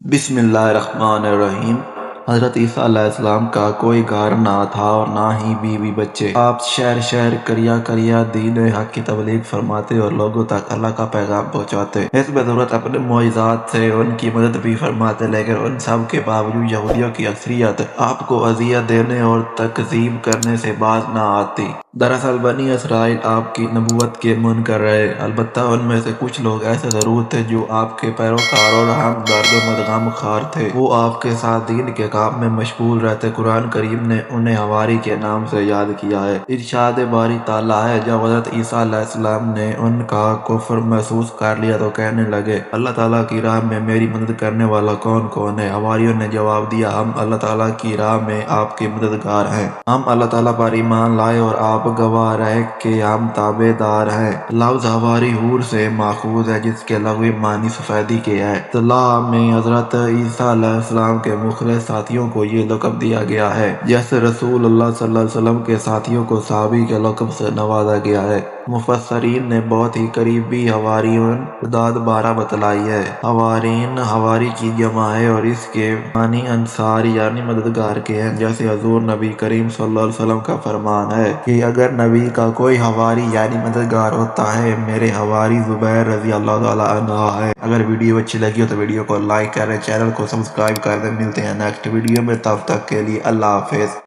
بسم اللہ الرحمن الرحیم۔ حضرت عیسیٰ علیہ السلام کا کوئی گھر نہ تھا اور نہ ہی بیوی بچے۔ آپ شہر شہر قریہ قریہ دین حق کی تبلیغ فرماتے اور لوگوں تک اللہ کا پیغام پہنچاتے۔ اس میں ضرورت اپنے معجزات سے ان کی مدد بھی فرماتے، لیکن ان سب کے باوجود یہودیوں کی اکثریت آپ کو اذیت دینے اور تکذیب کرنے سے باز نہ آتی۔ دراصل بنی اسرائیل آپ کی نبوت کے منکر رہے، البتہ ان میں سے کچھ لوگ ایسے ضرور تھے جو آپ کے پیروکار اور ہمدرد و مدغم خوار تھے۔ وہ آپ کے ساتھ دین کے کام میں مشغول رہتے۔ قرآن کریم نے انہیں حواری کے نام سے یاد کیا ہے۔ ارشاد باری تعالیٰ ہے، جب حضرت عیسیٰ علیہ السلام نے ان کا کفر محسوس کر لیا تو کہنے لگے، اللہ تعالیٰ کی راہ میں میری مدد کرنے والا کون ہے؟ حواریوں نے جواب دیا، ہم اللہ تعالیٰ کی راہ میں آپ کے مددگار ہیں۔ ہم اللہ تعالیٰ پر ایمان لائے اور آپ گواہ رہے کہ ہم تابع دار ہیں۔ لفظ حواری حور سے ماخوذ ہے، جس کے لغوی معنی سفیدی کے ہے۔ اصطلاح میں حضرت عیسیٰ علیہ السلام کے مخلص ساتھیوں کو یہ لقب دیا گیا ہے، جیسے رسول اللہ صلی اللہ علیہ وسلم کے ساتھیوں کو صحابی کے لقب سے نوازا گیا ہے۔ مفسرین نے بہت ہی قریبی حواریون تعداد 12 بتلائی ہے۔ حوارین حواری کی جمع ہے اور اس کے معنی انصار یعنی مددگار کے ہیں، جیسے حضور نبی کریم صلی اللہ علیہ وسلم کا فرمان ہے کہ اگر نبی کا کوئی حواری یعنی مددگار ہوتا ہے، میرے حواری زبیر رضی اللہ تعالیٰ عنہ ہے۔ اگر ویڈیو اچھی لگی ہو تو ویڈیو کو لائک کریں، چینل کو سبسکرائب کر دیں۔ ملتے ہیں نیکسٹ ویڈیو میں، تب تک کے لیے اللہ حافظ۔